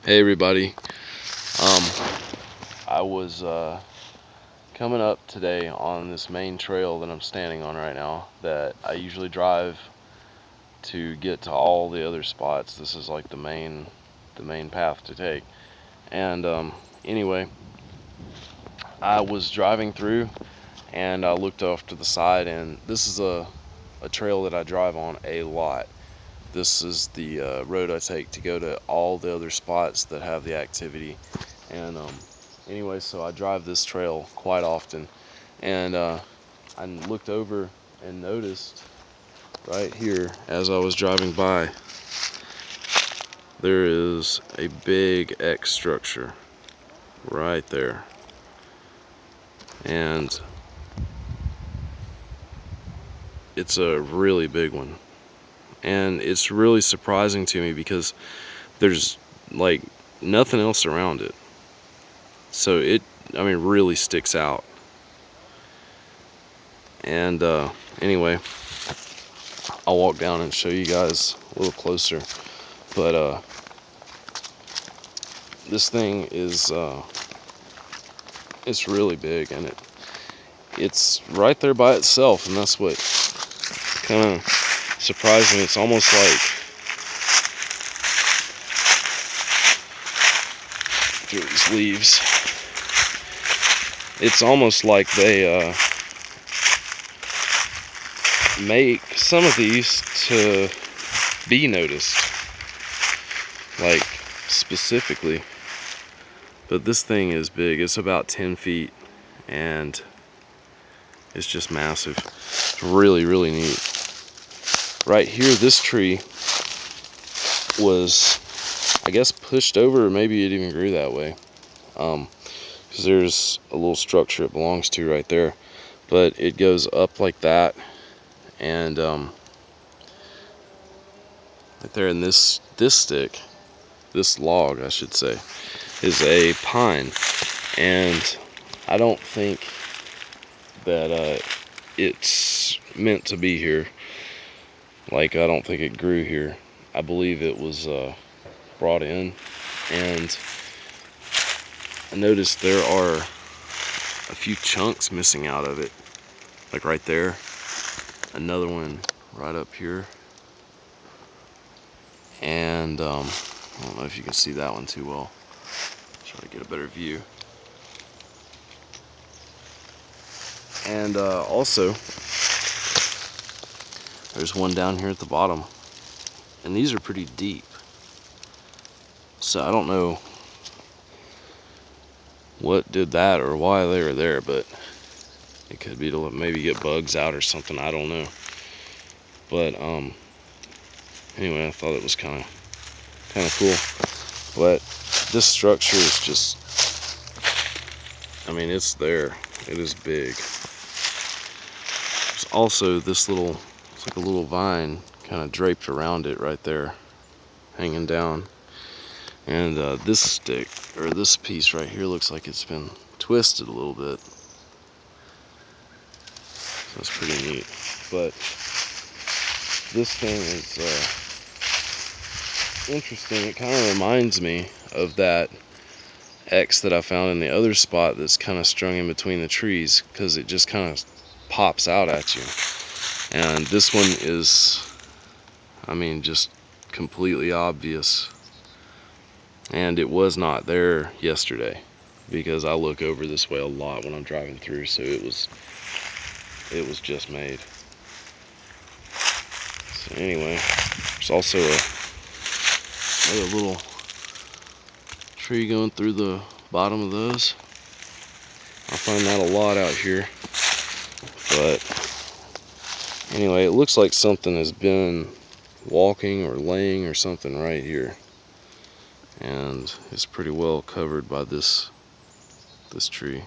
Hey everybody. I was coming up today on this main trail that I'm standing on right now that I usually drive to get to all the other spots. This is like the main path to take. And anyway, I was driving through and I looked off to the side, and this is a trail that I drive on a lot. This is the road I take to go to all the other spots that have the activity. And anyway, so I drive this trail quite often, and I looked over and noticed right here as I was driving by, there is a big X structure right there, and it's a really big one. And it's really surprising to me because there's like nothing else around it, so it, I mean, really sticks out. And anyway, I'll walk down and show you guys a little closer. But this thing is it's really big, and it's right there by itself, and that's what kind of surprised me. It's almost like, through these leaves, it's almost like they make some of these to be noticed, like specifically. But this thing is big. It's about 10 feet, and it's just massive. It's really, really neat. Right here, this tree was, I guess, pushed over, or maybe it even grew that way. Because there's a little structure it belongs to right there. But it goes up like that, and right there in this stick, this log, I should say, is a pine. And I don't think that it's meant to be here. Like, I don't think it grew here. I believe it was brought in. And I noticed there are a few chunks missing out of it, like right there, another one right up here, and I don't know if you can see that one too well. Try to get a better view. And also, there's one down here at the bottom, and these are pretty deep, so I don't know what did that or why they were there, but it could be to maybe get bugs out or something, I don't know. But anyway, I thought it was kind of cool. But this structure is just, I mean, it's there. It is big. There's also this little, it's like a little vine kind of draped around it right there, hanging down. And this stick, or this piece right here, looks like it's been twisted a little bit. So that's pretty neat. But this thing is interesting. It kind of reminds me of that X that I found in the other spot that's kind of strung in between the trees, because it just kind of pops out at you. And this one is, I mean, just completely obvious. And it was not there yesterday, because I look over this way a lot when I'm driving through, so it was just made. So anyway, there's also another little tree going through the bottom of those. I find that a lot out here. But anyway, it looks like something has been walking or laying or something right here, and it's pretty well covered by this tree.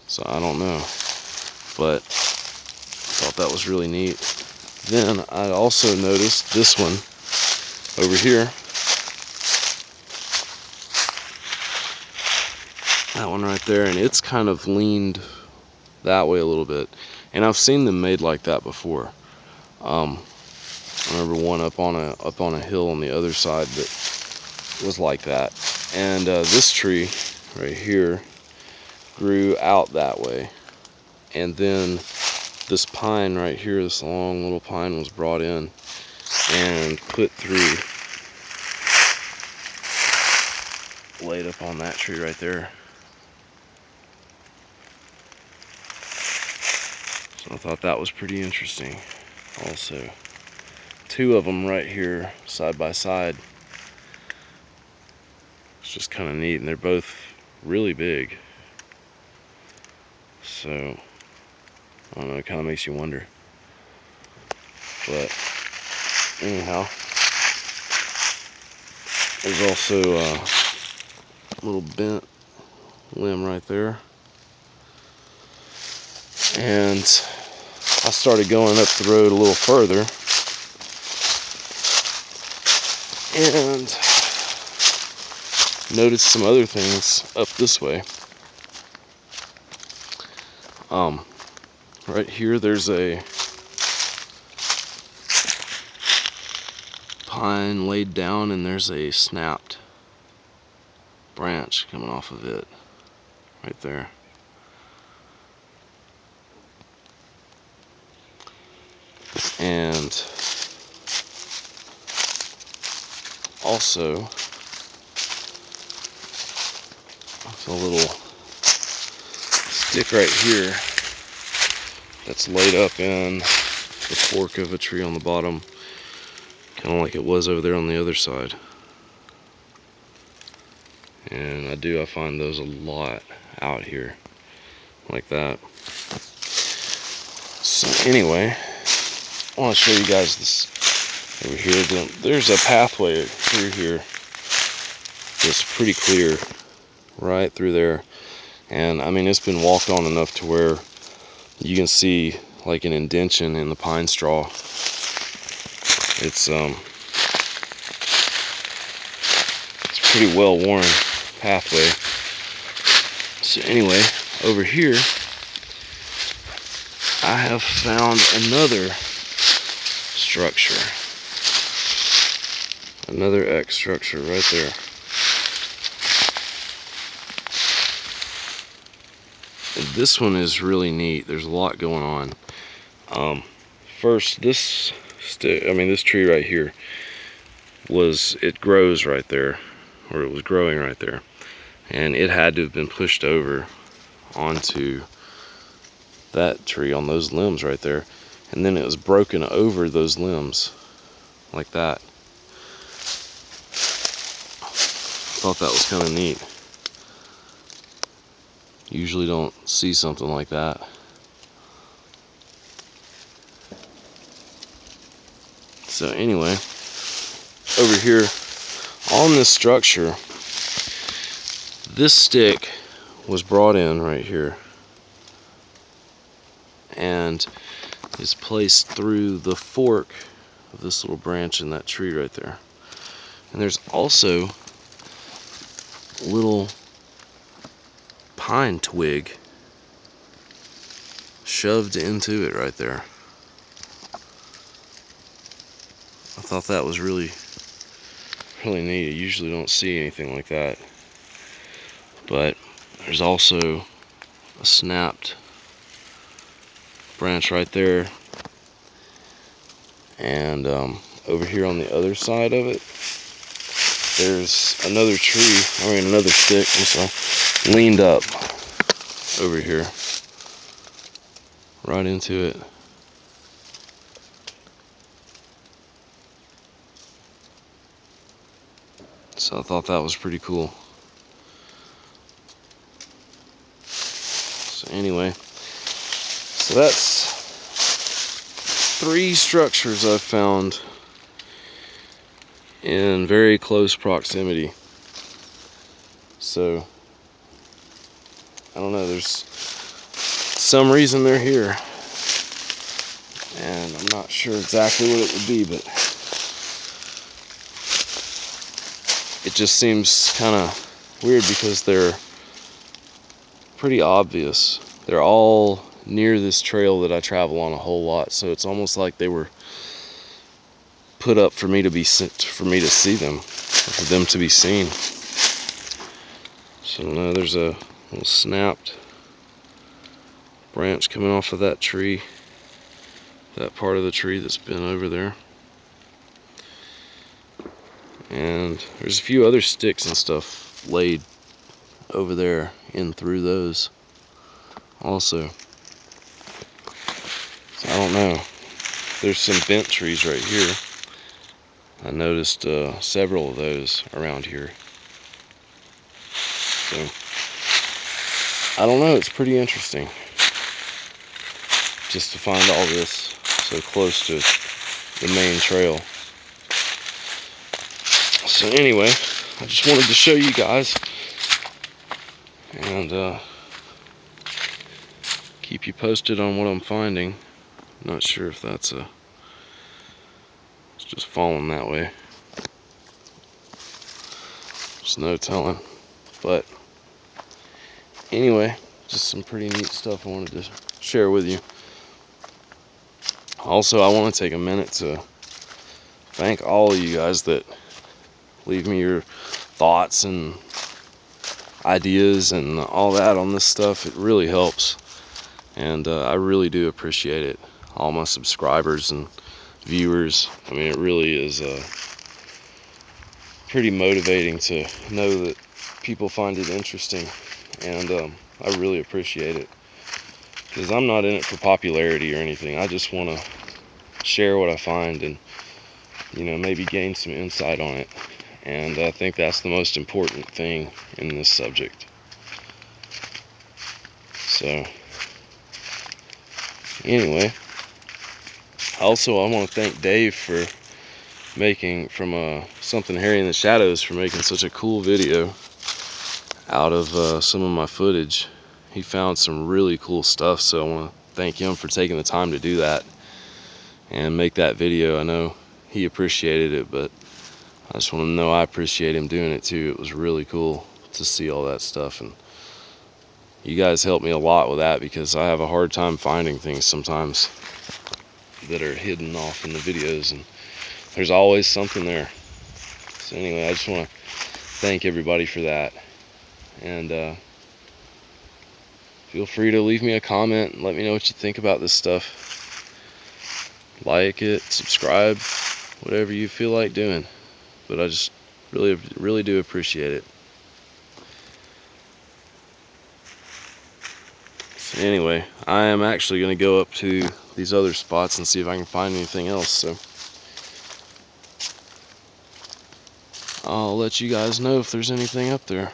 So I don't know, but I thought that was really neat. Then I also noticed this one over here, that one right there, and it's kind of leaned that way a little bit. And I've seen them made like that before. I remember one up on a hill on the other side that was like that. And this tree right here grew out that way. And then this pine right here, this long little pine, was brought in and put through, laid up on that tree right there. So I thought that was pretty interesting. Also, two of them right here side by side. It's just kind of neat, and they're both really big. So I don't know, it kind of makes you wonder. But anyhow, there's also a little bent limb right there. And I started going up the road a little further, and noticed some other things up this way. Right here there's a pine laid down, and there's a snapped branch coming off of it right there. And also a little stick right here that's laid up in the fork of a tree on the bottom, kind of like it was over there on the other side. And I find those a lot out here like that. So anyway, I want to show you guys this over here. There's a pathway through here that's pretty clear right through there, and I mean, it's been walked on enough to where you can see like an indentation in the pine straw. It's pretty well worn pathway. So anyway, over here I have found another structure, another X structure right there. And this one is really neat. There's a lot going on. First, this tree right here it grows right there, or it was growing right there, and it had to have been pushed over onto that tree on those limbs right there, and then it was broken over those limbs like that. Thought that was kind of neat. Usually don't see something like that. So anyway, over here on this structure, this stick was brought in right here and is placed through the fork of this little branch in that tree right there. And there's also a little pine twig shoved into it right there. I thought that was really neat. You usually don't see anything like that. But there's also a snapped branch right there. And over here on the other side of it, there's another another stick, leaned up over here, right into it. So I thought that was pretty cool. So anyway, so that's 3 structures I've found in very close proximity. So I don't know, there's some reason they're here, and I'm not sure exactly what it would be, but it just seems kind of weird because they're pretty obvious. They're all near this trail that I travel on a whole lot, so it's almost like they were put up for me to see them, for them to be seen. So now there's a little snapped branch coming off of that tree, that part of the tree that's been over there. And there's a few other sticks and stuff laid over there in through those also. So I don't know. There's some bent trees right here. I noticed several of those around here. So I don't know, it's pretty interesting just to find all this so close to the main trail. So anyway, I just wanted to show you guys and keep you posted on what I'm finding. Not sure if it's just falling that way. There's no telling. But anyway, just some pretty neat stuff I wanted to share with you. Also, I want to take a minute to thank all of you guys that leave me your thoughts and ideas and all that on this stuff. It really helps, and I really do appreciate it. All my subscribers and viewers. I mean, it really is pretty motivating to know that people find it interesting, and I really appreciate it, because I'm not in it for popularity or anything. I just want to share what I find and, you know, maybe gain some insight on it. And I think that's the most important thing in this subject. So anyway, also I want to thank Dave for making Something Hairy in the Shadows for making such a cool video out of some of my footage. He found some really cool stuff, so I want to thank him for taking the time to do that and make that video. I know he appreciated it, but I just want to know I appreciate him doing it too. It was really cool to see all that stuff, and you guys helped me a lot with that, because I have a hard time finding things sometimes that are hidden off in the videos, and there's always something there. So anyway, I just want to thank everybody for that, and feel free to leave me a comment and let me know what you think about this stuff. Like it, subscribe, whatever you feel like doing. But I just really do appreciate it. So anyway, I am actually going to go up to these other spots and see if I can find anything else. So I'll let you guys know if there's anything up there.